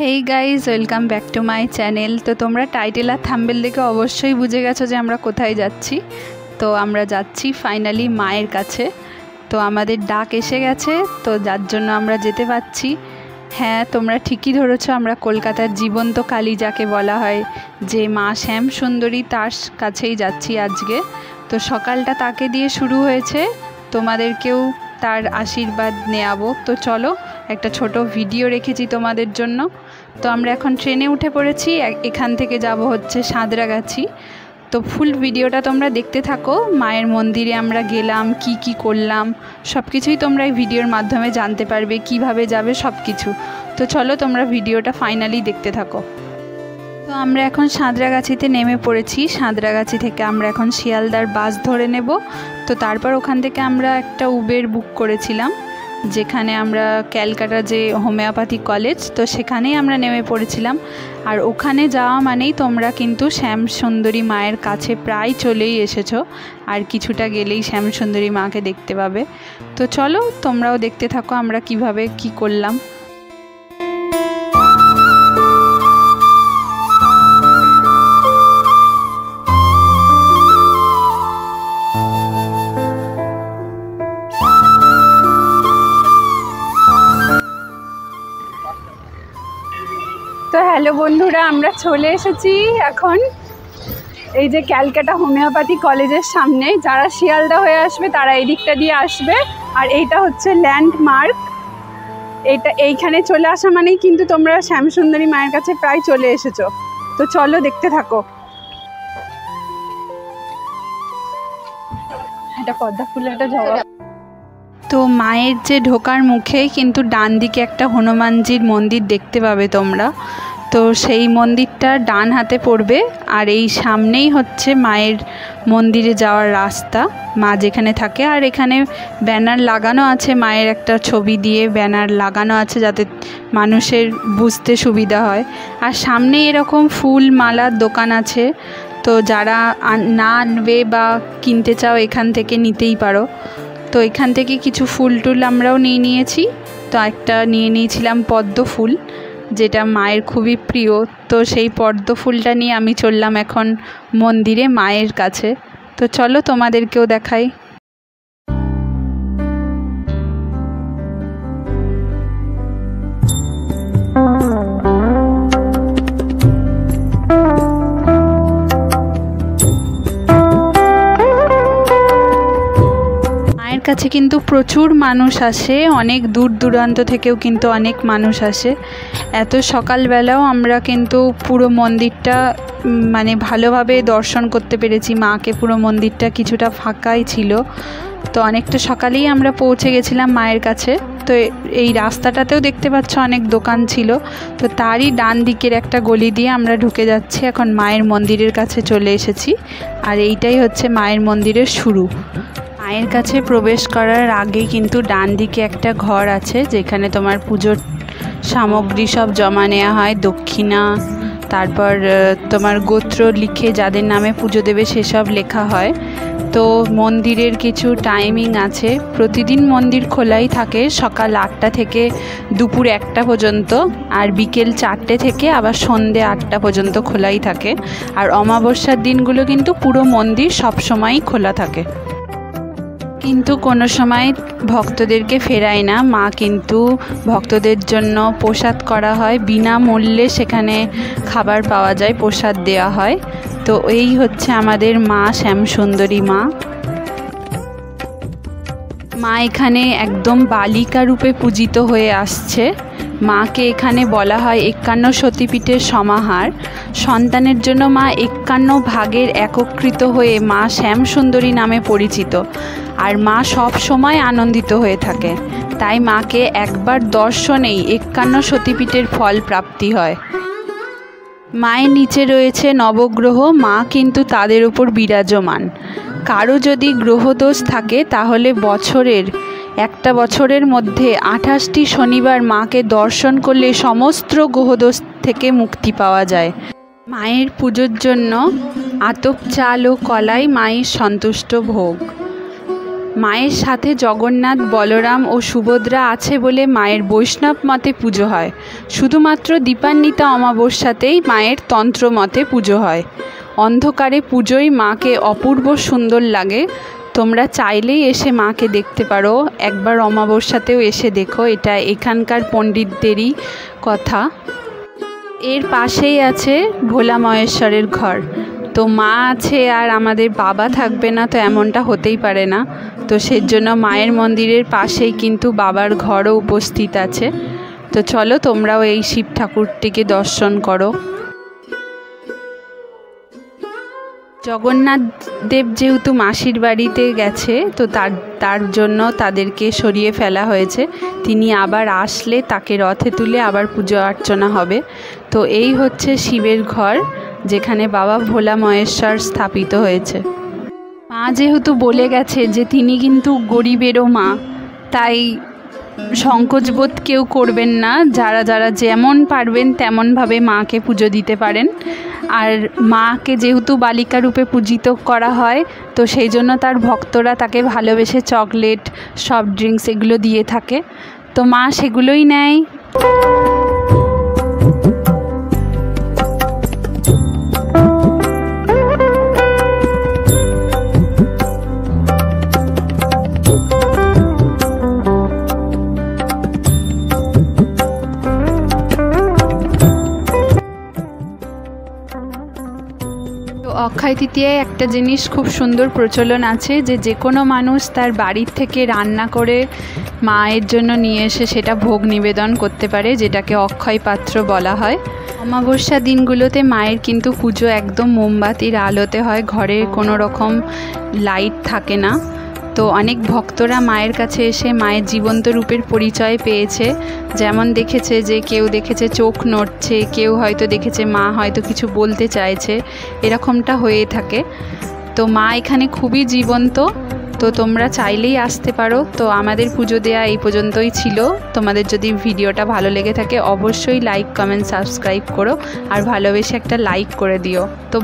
Hey guys, welcome back to my channel. তো তোমরা title আর thumbnail দেখে অবশ্যই বুঝে গেছো যে আমরা কোথায় যাচ্ছি। তো আমরা যাচ্ছি ফাইনালি মায়ের কাছে। তো আমাদের ডাক এসে গেছে, তো যার জন্য আমরা যেতে পারছি। হ্যাঁ, তোমরা ঠিকই ধরেছো, আমরা কলকাতার জীবন্ত কালী যাকে বলা হয়, যে মা শ্যাম সুন্দরী, তার কাছেই যাচ্ছি আজকে। তো সকালটা তাকে দিয়ে শুরু হয়েছে, তোমাদেরকেও তার আশীর্বাদ নেওয়াবো। তো চলো, একটা ছোট ভিডিও রেখেছি তোমাদের জন্য। তো আমরা এখন ট্রেনে উঠে পড়েছি, এখান থেকে যাব হচ্ছে সাঁতরাগাছি। তো ফুল ভিডিওটা তোমরা দেখতে থাকো। মায়ের মন্দিরে আমরা গেলাম, কি কি করলাম, সব কিছুই তোমরা এই ভিডিওর মাধ্যমে জানতে পারবে, কিভাবে যাবে সব কিছু। তো চলো, তোমরা ভিডিওটা ফাইনালি দেখতে থাকো। তো আমরা এখন সাঁতরাগাছিতে নেমে পড়েছি। সাঁতরাগাছি থেকে আমরা এখন শিয়ালদার বাস ধরে নেব। তো তারপর ওখান থেকে আমরা একটা উবের বুক করেছিলাম, যেখানে আমরা ক্যালকাটা যে হোমিওপ্যাথি কলেজ, তো সেখানেই আমরা নেমে পড়েছিলাম। আর ওখানে যাওয়া মানেই তোমরা কিন্তু শ্যাম সুন্দরী মায়ের কাছে প্রায় চলেই এসেছো, আর কিছুটা গেলেই শ্যাম সুন্দরী মাকে দেখতে পাবে। তো চলো, তোমরাও দেখতে থাকো আমরা কিভাবে কি করলাম। তো হ্যালো বন্ধুরা, আমরা চলে এসেছি এখন এই যে ক্যালকাটা হোমিওপ্যাথি কলেজের সামনে। যারা শিয়ালদা হয়ে আসবে তারা এই দিকটা দিয়ে আসবে, আর এইটা হচ্ছে ল্যান্ডমার্ক। এইখানে চলে আসা মানেই কিন্তু তোমরা শ্যামসুন্দরী মায়ের কাছে প্রায় চলে এসেছো। তো চলো, দেখতে থাকো। এটা পদ্মা ফুলের একটা জবা। তো মায়ের যে ঢোকার মুখে কিন্তু ডান দিকে একটা হনুমানজির মন্দির দেখতে পাবে তোমরা। তো সেই মন্দিরটা ডান হাতে পড়বে, আর এই সামনেই হচ্ছে মায়ের মন্দিরে যাওয়ার রাস্তা, মা যেখানে থাকে। আর এখানে ব্যানার লাগানো আছে, মায়ের একটা ছবি দিয়ে ব্যানার লাগানো আছে, যাতে মানুষের বুঝতে সুবিধা হয়। আর সামনে এরকম ফুল মালার দোকান আছে, তো যারা না আনবে বা কিনতে চাও এখান থেকে নিতেই পারো। তো এখান থেকে কিছু ফুল টুল আমরাও নিয়েছি। তো একটা নিয়েছিলাম পদ্ম ফুল, যেটা মায়ের খুবই প্রিয়। তো সেই পদ্ম ফুলটা নিয়ে আমি চললাম এখন মন্দিরে মায়ের কাছে। তো চলো, তোমাদেরকেও দেখাই। কাছে কিন্তু প্রচুর মানুষ আসে, অনেক দূর দূরান্ত থেকেও কিন্তু অনেক মানুষ আসে। এত সকালবেলাও আমরা কিন্তু পুরো মন্দিরটা মানে ভালোভাবে দর্শন করতে পেরেছি মাকে। পুরো মন্দিরটা কিছুটা ফাঁকাই ছিল, তো অনেকটা সকালেই আমরা পৌঁছে গেছিলাম মায়ের কাছে। তো এই রাস্তাটাতেও দেখতে পাচ্ছ অনেক দোকান ছিল। তো তারই ডান দিকের একটা গলি দিয়ে আমরা ঢুকে যাচ্ছি, এখন মায়ের মন্দিরের কাছে চলে এসেছি। আর এইটাই হচ্ছে মায়ের মন্দিরের শুরু। মায়ের কাছে প্রবেশ করার আগে কিন্তু ডান দিকে একটা ঘর আছে, যেখানে তোমার পুজোর সামগ্রী সব জমা নেওয়া হয়, দক্ষিণা, তারপর তোমার গোত্র লিখে যাদের নামে পুজো দেবে সেসব লেখা হয়। তো মন্দিরের কিছু টাইমিং আছে, প্রতিদিন মন্দির খোলাই থাকে, সকাল 8টা থেকে দুপুর 1টা পর্যন্ত, আর বিকেল 4টে থেকে আবার সন্ধে 8টা পর্যন্ত খোলাই থাকে। আর অমাবস্যার দিনগুলো কিন্তু পুরো মন্দির সবসময়ই খোলা থাকে, কিন্তু কোনো সময় ভক্তদেরকে ফেরায় না। মা কিন্তু ভক্তদের জন্য প্রসাদ করা হয়, বিনামূল্যে সেখানে খাবার পাওয়া যায়, প্রসাদ দেওয়া হয়। তো এই হচ্ছে আমাদের মা শ্যাম সুন্দরী মা। মা এখানে একদম বালিকা রূপে পূজিত হয়ে আসছে। মাকে এখানে বলা হয় 51 সতীপীঠের সমাহার। সন্তানের জন্য মা 51 ভাগের একত্রিত হয়ে মা শ্যাম সুন্দরী নামে পরিচিত। আর মা সব সময় আনন্দিত হয়ে থাকে, তাই মাকে একবার দর্শনেই 51 সতীপীঠের ফল প্রাপ্তি হয়। মায়ের নিচে রয়েছে নবগ্রহ, মা কিন্তু তাদের উপর বিরাজমান। কারো যদি গ্রহদোষ থাকে তাহলে একটা বছরের মধ্যে 28টি শনিবার মাকে দর্শন করলে সমস্ত গ্রহদোষ থেকে মুক্তি পাওয়া যায়। মায়ের পুজোর জন্য আতপ চাল ও কলাই মায়ের সন্তুষ্ট ভোগ। মায়ের সাথে জগন্নাথ, বলরাম ও সুভদ্রা আছে বলে মায়ের বৈষ্ণব মতে পুজো হয়। শুধুমাত্র দীপান্বিতা অমাবস্যাতেই মায়ের তন্ত্র মতে পুজো হয়। অন্ধকারে পুজোয় মাকে অপূর্ব সুন্দর লাগে। তোমরা চাইলেই এসে মাকে দেখতে পারো, একবার অমাবস্যাতেও এসে দেখো, এটা এখানকার পণ্ডিতদেরই কথা। এর পাশেই আছে ভোলা মহেশ্বরের ঘর। তো মা আছে আর আমাদের বাবা থাকবে না, তো এমনটা হতেই পারে না। তো সেজন্য মায়ের মন্দিরের পাশেই কিন্তু বাবার ঘরও উপস্থিত আছে। তো চলো তোমরাও এই শিব ঠাকুরটিকে দর্শন করো। জগন্নাথ দেব যেহেতু মাসির বাড়িতে গেছে, তো তার জন্য তাদেরকে সরিয়ে ফেলা হয়েছে। তিনি আবার আসলে তাকে রথে তুলে আবার পুজো অর্চনা হবে। তো এই হচ্ছে শিবের ঘর, যেখানে বাবা ভোলা মহেশ্বর স্থাপিত হয়েছে। মা যেহেতু বলে গেছে যে তিনি কিন্তু গরিবেরও মা, তাই সংকোচবোধ কেউ করবেন না। যারা যারা যেমন পারবেন তেমনভাবে মাকে পুজো দিতে পারেন। আর মাকে যেহেতু বালিকা রূপে পূজিত করা হয়, তো সেই জন্য তার ভক্তরা তাকে ভালোবেসে চকলেট, সফট ড্রিঙ্কস এগুলো দিয়ে থাকে। তো মা সেগুলোই নেয়। অক্ষয় তৃতীয়ায় একটা জিনিস খুব সুন্দর প্রচলন আছে, যে কোনো মানুষ তার বাড়ির থেকে রান্না করে মায়ের জন্য নিয়ে এসে সেটা ভোগ নিবেদন করতে পারে, যেটাকে অক্ষয় পাত্র বলা হয়। অমাবস্যা দিনগুলোতে মায়ের কিন্তু পুজো একদম মোমবাতির আলোতে হয়, ঘরে কোনো রকম লাইট থাকে না। তো অনেক ভক্তরা মায়ের কাছে এসে মায়ের জীবন্ত রূপের পরিচয় পেয়েছে। যেমন দেখেছে যে কেউ দেখেছে চোখ নড়ছে, কেউ হয়তো দেখেছে মা হয়তো কিছু বলতে চাইছে, এরকমটা হয়ে থাকে। তো মা এখানে খুবই জীবন্ত। তো তোমরা চাইলেই আসতে পারো। তো আমাদের পুজো দেওয়া এই পর্যন্তই ছিল। তোমাদের যদি ভিডিওটা ভালো লেগে থাকে অবশ্যই লাইক, কমেন্ট, সাবস্ক্রাইব করো, আর ভালোবেসে একটা লাইক করে দিও। তো